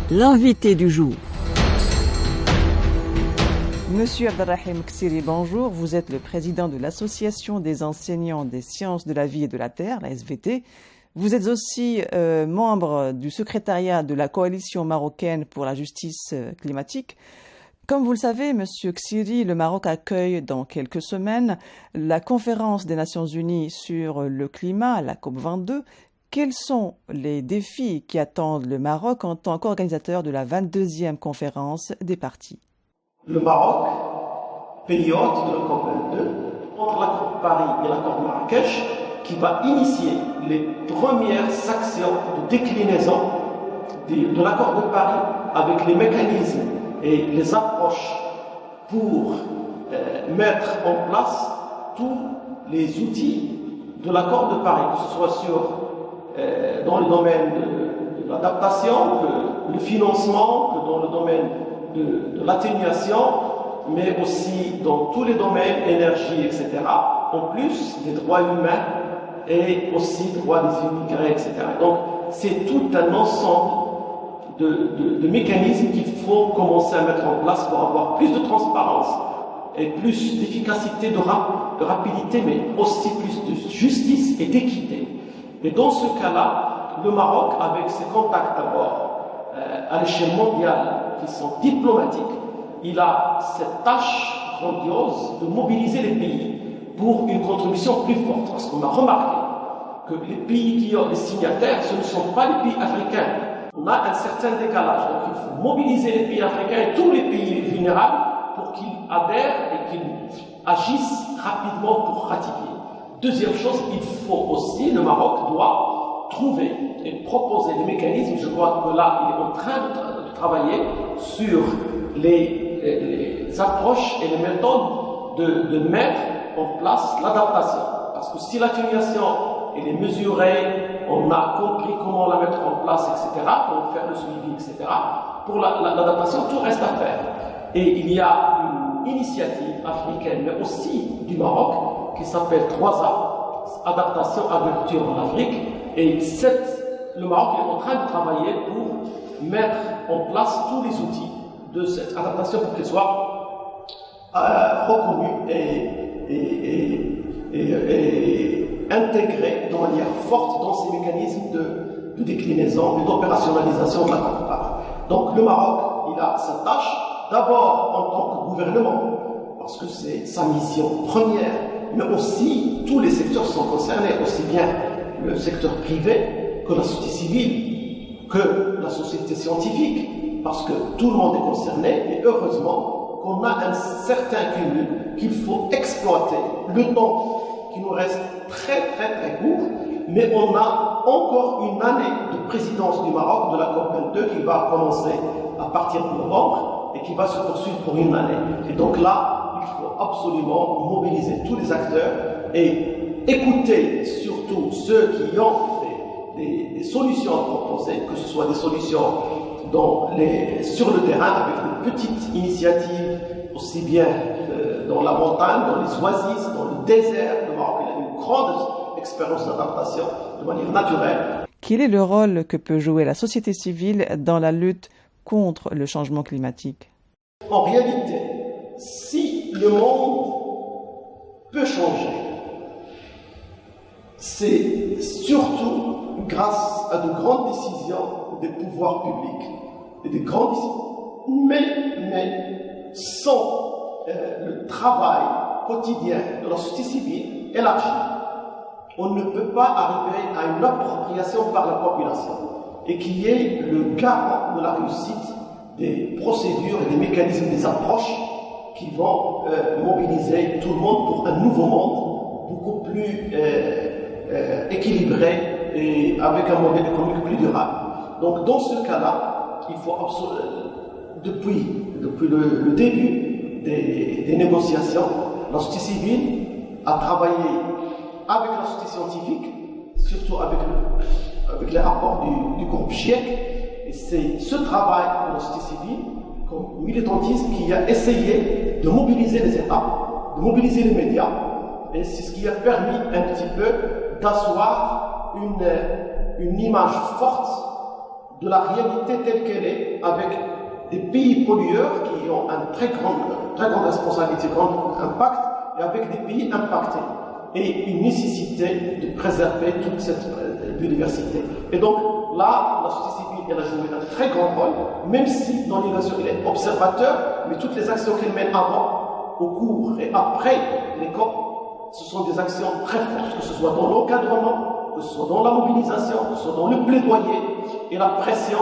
L'invité du jour. Monsieur Abdelrahim Ksiri, bonjour. Vous êtes le président de l'Association des enseignants des sciences de la vie et de la terre, la SVT. Vous êtes aussi membre du secrétariat de la coalition marocaine pour la justice climatique. Comme vous le savez, Monsieur Ksiri, le Maroc accueille dans quelques semaines la conférence des Nations Unies sur le climat, la COP22. Quels sont les défis qui attendent le Maroc en tant qu'organisateur de la 22e conférence des parties? Le Maroc, pays hôte de la COP22, entre l'accord de Paris et l'accord de Marrakech, qui va initier les premières actions de déclinaison de l'accord de Paris avec les mécanismes et les approches pour mettre en place tous les outils de l'accord de Paris, que ce soit dans le domaine de l'adaptation, le financement, que dans le domaine de l'atténuation, mais aussi dans tous les domaines, énergie, etc. En plus des droits humains et aussi droits des immigrés, etc. Donc, c'est tout un ensemble de mécanismes qu'il faut commencer à mettre en place pour avoir plus de transparence et plus d'efficacité, de rapidité, mais aussi plus de justice et d'équité. Et dans ce cas-là, le Maroc, avec ses contacts d'abord à l'échelle mondiale, qui sont diplomatiques, il a cette tâche grandiose de mobiliser les pays pour une contribution plus forte. Parce qu'on a remarqué que les pays qui ont les signataires, ce ne sont pas les pays africains. On a un certain décalage. Donc il faut mobiliser les pays africains et tous les pays vulnérables pour qu'ils adhèrent et qu'ils agissent rapidement pour ratifier. Deuxième chose, il faut aussi, le Maroc doit trouver et proposer des mécanismes. Je crois que là, il est en train de travailler sur les approches et les méthodes de mettre en place l'adaptation. Parce que si l'atténuation elle est mesurée, on a compris comment la mettre en place, etc., comment faire le suivi, etc., pour l'adaptation, tout reste à faire. Et il y a une initiative africaine, mais aussi du Maroc, qui s'appelle 3A, Adaptation Agriculture en Afrique, et le Maroc est en train de travailler pour mettre en place tous les outils de cette adaptation pour qu'elle soit reconnue et intégrée de manière forte dans ces mécanismes de déclinaison et d'opérationnalisation de la COP. Donc le Maroc, il a sa tâche, d'abord en tant que gouvernement, parce que c'est sa mission première, mais aussi tous les secteurs sont concernés, aussi bien le secteur privé que la société civile, que la société scientifique, parce que tout le monde est concerné, et heureusement qu'on a un certain cumul qu'il faut exploiter. Le temps qui nous reste très court, mais on a encore une année de présidence du Maroc de la COP22 qui va commencer à partir de novembre et qui va se poursuivre pour une année. Et donc là, il faut absolument mobiliser tous les acteurs et écouter surtout ceux qui ont des solutions à proposer, que ce soit des solutions sur le terrain avec une petite initiative, aussi bien dans la montagne, dans les oasis, dans le désert. Le Maroc a une grande expérience d'adaptation de manière naturelle. Quel est le rôle que peut jouer la société civile dans la lutte contre le changement climatique? En réalité, si le monde peut changer, c'est surtout grâce à de grandes décisions des pouvoirs publics et des grandes décisions. Mais sans le travail quotidien de la société civile élargie, on ne peut pas arriver à une appropriation par la population et qui est le garant de la réussite des procédures et des mécanismes, des approches qui vont mobiliser tout le monde pour un nouveau monde beaucoup plus équilibré et avec un modèle économique plus durable. Donc dans ce cas-là, il faut depuis le début des négociations, la société civile a travaillé avec la société scientifique, surtout avec les rapports du groupe GIEC, et c'est ce travail de la société civile, comme militantisme, qui a essayé de mobiliser les États, de mobiliser les médias, et c'est ce qui a permis un petit peu d'asseoir une image forte de la réalité telle qu'elle est, avec des pays pollueurs qui ont une très grande responsabilité, grand impact, et avec des pays impactés. Et une nécessité de préserver toute cette biodiversité. Et donc, là, la société civile, elle a joué un très grand rôle, même si dans l'innovation, elle est observateur, mais toutes les actions qu'elle mène avant, au cours et après les COP, ce sont des actions très fortes, que ce soit dans l'encadrement, que ce soit dans la mobilisation, que ce soit dans le plaidoyer et la pression,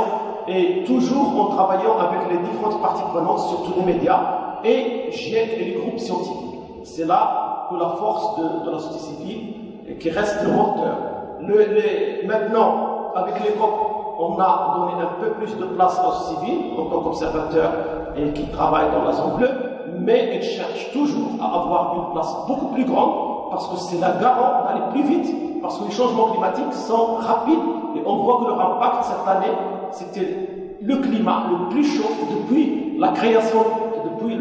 et toujours en travaillant avec les différentes parties prenantes, surtout les médias, et GIEC et les groupes scientifiques. C'est là que la force de la société civile, qui reste le moteur. Maintenant, avec les COP, on a donné un peu plus de place à la société civile en tant qu'observateur et qui travaille dans la zone bleue, mais elle cherche toujours à avoir une place beaucoup plus grande parce que c'est la garant d'aller plus vite, parce que les changements climatiques sont rapides et on voit que leur impact cette année, c'était le climat le plus chaud depuis la création et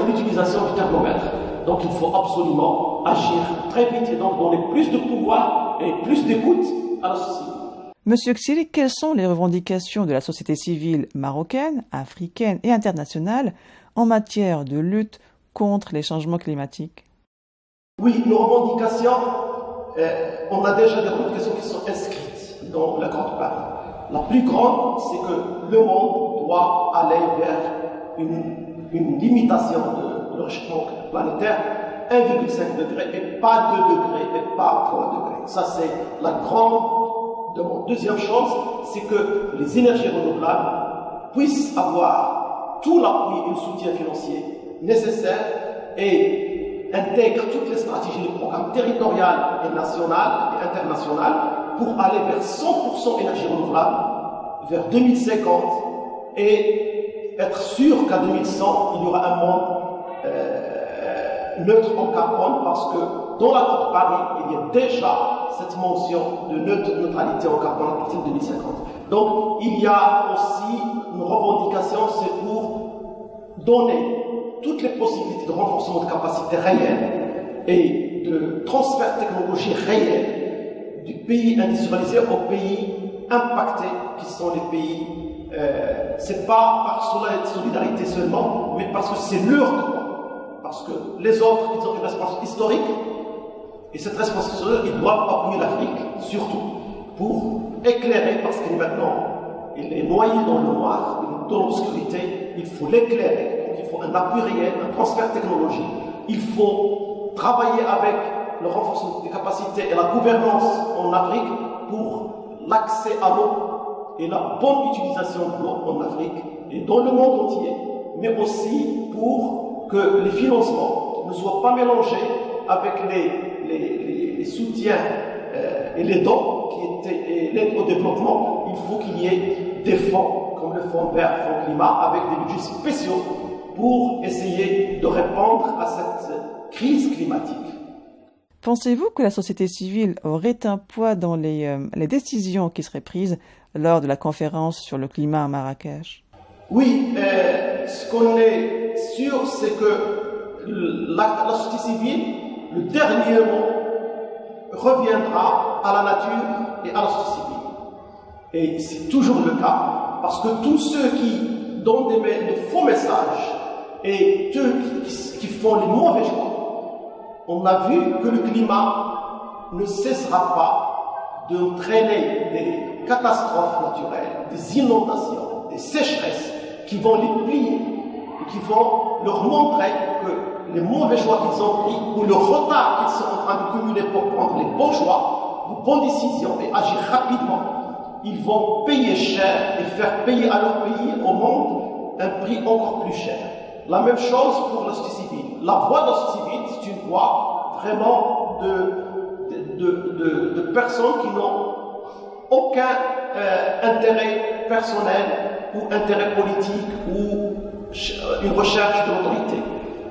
l'utilisation du thermomètre. Donc il faut absolument agir très vite et donc donner plus de pouvoir et plus d'écoute à la société. Monsieur Ksiri, quelles sont les revendications de la société civile marocaine, africaine et internationale en matière de lutte contre les changements climatiques? Oui, nos revendications, on a déjà des revendications qui sont inscrites dans l'accord de Paris. La plus grande, c'est que le monde doit aller vers une limitation de réchauffement planétaire, 1,5 degré et pas 2 degrés et pas 3 degrés. Ça, c'est la grande demande. Deuxième chose, c'est que les énergies renouvelables puissent avoir tout l'appui et le soutien financier nécessaire et intègrent toutes les stratégies du programme territorial et national et international pour aller vers 100% énergie renouvelable vers 2050 et être sûr qu'à 2100, il y aura un monde neutre en carbone parce que dans l'accord de Paris, il y a déjà cette mention de neutralité en carbone à partir de 2050. Donc, il y a aussi une revendication, c'est pour donner toutes les possibilités de renforcement de capacités réelles et de transfert de technologie réelle du pays industrialisé aux pays impactés, qui sont les pays, c'est pas par solidarité seulement, mais parce que c'est leur droit. Parce que les autres, ils ont une responsabilité historique, et cette responsabilité, ils doivent appuyer l'Afrique, surtout, pour éclairer, parce que maintenant, il est noyé dans le noir, dans l'obscurité, il faut l'éclairer. Donc il faut un appui réel, un transfert technologique. Il faut travailler avec le renforcement des capacités et la gouvernance en Afrique pour l'accès à l'eau et la bonne utilisation de l'eau en Afrique et dans le monde entier, mais aussi pour que les financements ne soient pas mélangés avec les soutiens et les dons et l'aide au développement. Il faut qu'il y ait des fonds, comme le fonds vert, le fonds climat, avec des budgets spéciaux pour essayer de répondre à cette crise climatique. Pensez-vous que la société civile aurait un poids dans les décisions qui seraient prises lors de la conférence sur le climat à Marrakech? Oui, ce qu'on est sûr, c'est que la société civile, le dernier mot, reviendra à la nature et à la société civile. Et c'est toujours le cas, parce que tous ceux qui donnent de faux messages et ceux qui font les mauvais choix, on a vu que le climat ne cessera pas d'entraîner des catastrophes naturelles, des inondations, des sécheresses qui vont les plier et qui vont leur montrer que les mauvais choix qu'ils ont pris ou le retard qu'ils sont en train de cumuler pour prendre les bons choix, les bonnes décisions et agir rapidement, ils vont payer cher et faire payer à leur pays, au monde, un prix encore plus cher. La même chose pour la société civile. La voix de la société civile, c'est une voix vraiment de personnes qui n'ont aucun intérêt personnel ou intérêt politique ou une recherche de l'autorité.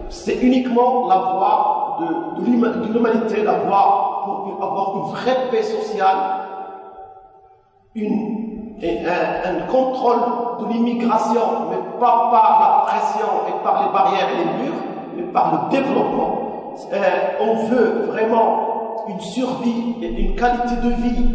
C'est uniquement la voix de l'humanité, la voix pour avoir une vraie paix sociale, un contrôle de l'immigration, mais pas par la pression et par les barrières et les murs, mais par le développement. On veut vraiment une survie et une qualité de vie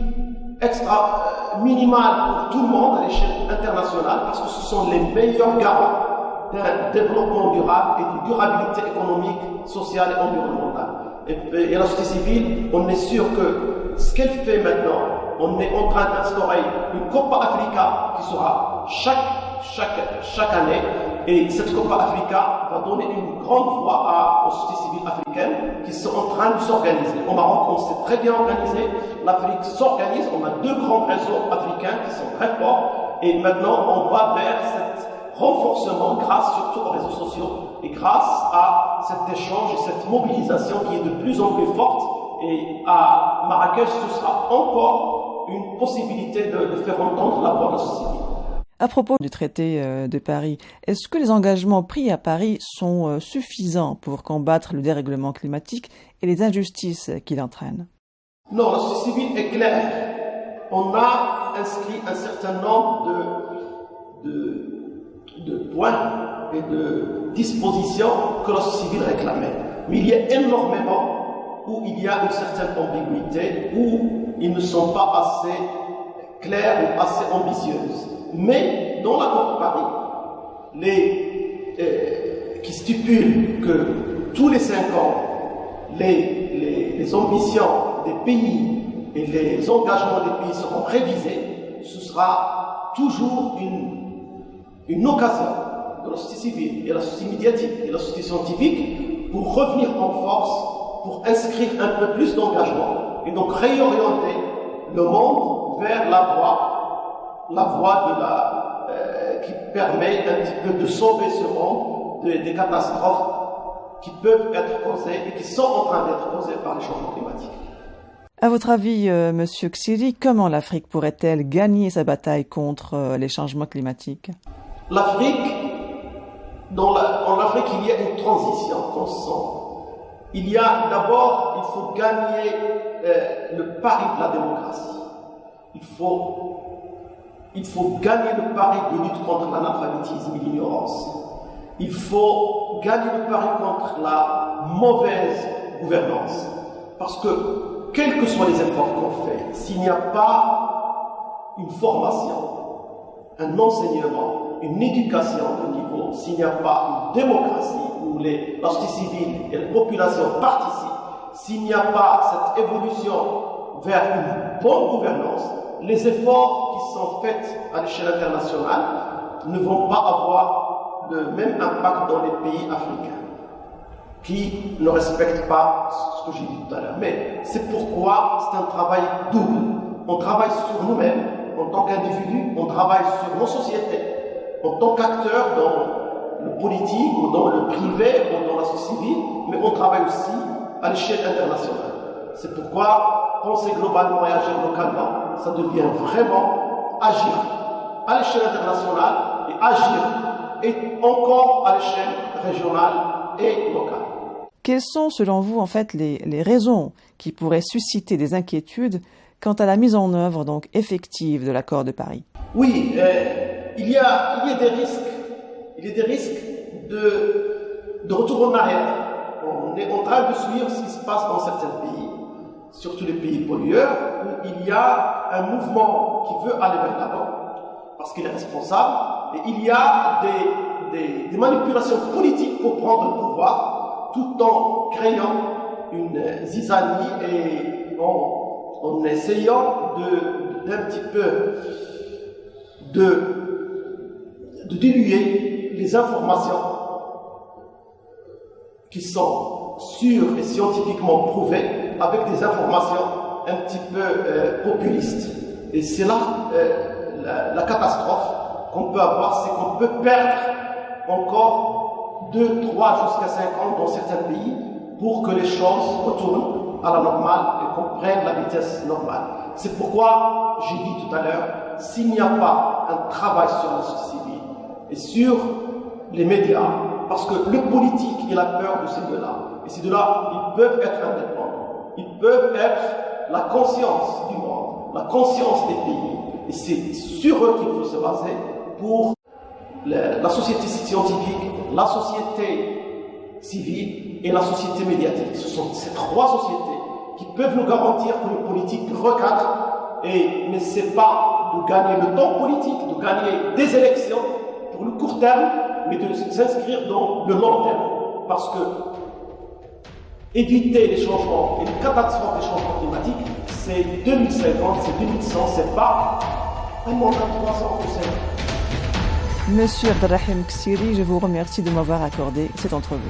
minimale pour tout le monde à l'échelle internationale, parce que ce sont les meilleurs garants d'un développement durable et d'une durabilité économique, sociale et environnementale. Et la société civile, on est sûr que ce qu'elle fait maintenant, on est en train d'instaurer une Copa Africa qui sera chaque année, et cette Copa Africa va donner une grande voix aux sociétés civiles africaines qui sont en train de s'organiser. Au Maroc, on s'est très bien organisé, l'Afrique s'organise, on a 2 grands réseaux africains qui sont très forts, et maintenant on va vers cet renforcement grâce surtout aux réseaux sociaux et grâce à cet échange et cette mobilisation qui est de plus en plus forte. Et à Marrakech, ce sera encore une possibilité de faire entendre la voix de la société civile. À propos du traité de Paris, est-ce que les engagements pris à Paris sont suffisants pour combattre le dérèglement climatique et les injustices qu'il entraîne? Non, la société civile est claire. On a inscrit un certain nombre de points et de dispositions que la société civile réclamait. Mais il y a énormément où il y a une certaine ambiguïté, où ils ne sont pas assez clairs ou assez ambitieuses. Mais dans l'accord de Paris, qui stipule que tous les 5 ans, les ambitions des pays et les engagements des pays seront révisés, ce sera toujours une occasion de la société civile et la société médiatique et la société scientifique pour revenir en force, pour inscrire un peu plus d'engagement et donc réorienter le monde vers la voie qui permet un petit peu de sauver ce monde des catastrophes qui peuvent être causées et qui sont en train d'être causées par les changements climatiques. À votre avis, Monsieur Ksiri, comment l'Afrique pourrait-elle gagner sa bataille contre les changements climatiques? L'Afrique, en Afrique, il y a une transition constante. Il y a d'abord, il faut gagner le pari de la démocratie. Il faut gagner le pari de lutte contre l'analphabétisme et l'ignorance. Il faut gagner le pari contre la mauvaise gouvernance. Parce que, quels que soient les efforts qu'on fait, s'il n'y a pas une formation, un enseignement, une éducation de niveau, s'il n'y a pas une démocratie où la société civile et la population participent, s'il n'y a pas cette évolution vers une bonne gouvernance, les efforts qui sont faits à l'échelle internationale ne vont pas avoir le même impact dans les pays africains qui ne respectent pas ce que j'ai dit tout à l'heure. Mais c'est pourquoi c'est un travail double. On travaille sur nous-mêmes en tant qu'individus, on travaille sur nos sociétés en tant qu'acteurs dans le politique ou dans le privé ou dans la société civile, mais on travaille aussi à l'échelle internationale. C'est pourquoi penser globalement et agir localement, ça devient vraiment agir à l'échelle internationale et agir et encore à l'échelle régionale et locale. Quelles sont, selon vous, en fait, les raisons qui pourraient susciter des inquiétudes quant à la mise en œuvre donc effective de l'accord de Paris? Oui, il y a des risques. Il y a des risques de retour en arrière. On est en train de suivre ce qui se passe dans certains pays, surtout les pays pollueurs, où il y a un mouvement qui veut aller vers l'avant, parce qu'il est responsable, et il y a des manipulations politiques pour prendre le pouvoir, tout en créant une zizanie et en essayant d'un petit peu de diluer les informations qui sont sûres et scientifiquement prouvées avec des informations un petit peu populistes. Et c'est là la catastrophe qu'on peut avoir, c'est qu'on peut perdre encore 2, 3 jusqu'à 5 ans dans certains pays pour que les choses retournent à la normale et qu'on prenne la vitesse normale. C'est pourquoi j'ai dit tout à l'heure, s'il n'y a pas un travail sur la société civile et sur les médias, parce que le politique, il a peur de ces deux-là. Et ces deux-là, ils peuvent être indépendants. Ils peuvent être la conscience du monde, la conscience des pays. Et c'est sur eux qu'il faut se baser pour la société scientifique, la société civile et la société médiatique. Ce sont ces 3 sociétés qui peuvent nous garantir que le politique recadre, mais ce n'est pas de gagner le temps politique, de gagner des élections pour le court terme, mais de s'inscrire dans le long terme. Parce que éviter les changements et les catastrophes des changements climatiques, c'est 2050, c'est 2100, c'est pas un mandat de 3 ans ou 5 ans. Monsieur Abdelrahim Ksiri, je vous remercie de m'avoir accordé cette entrevue.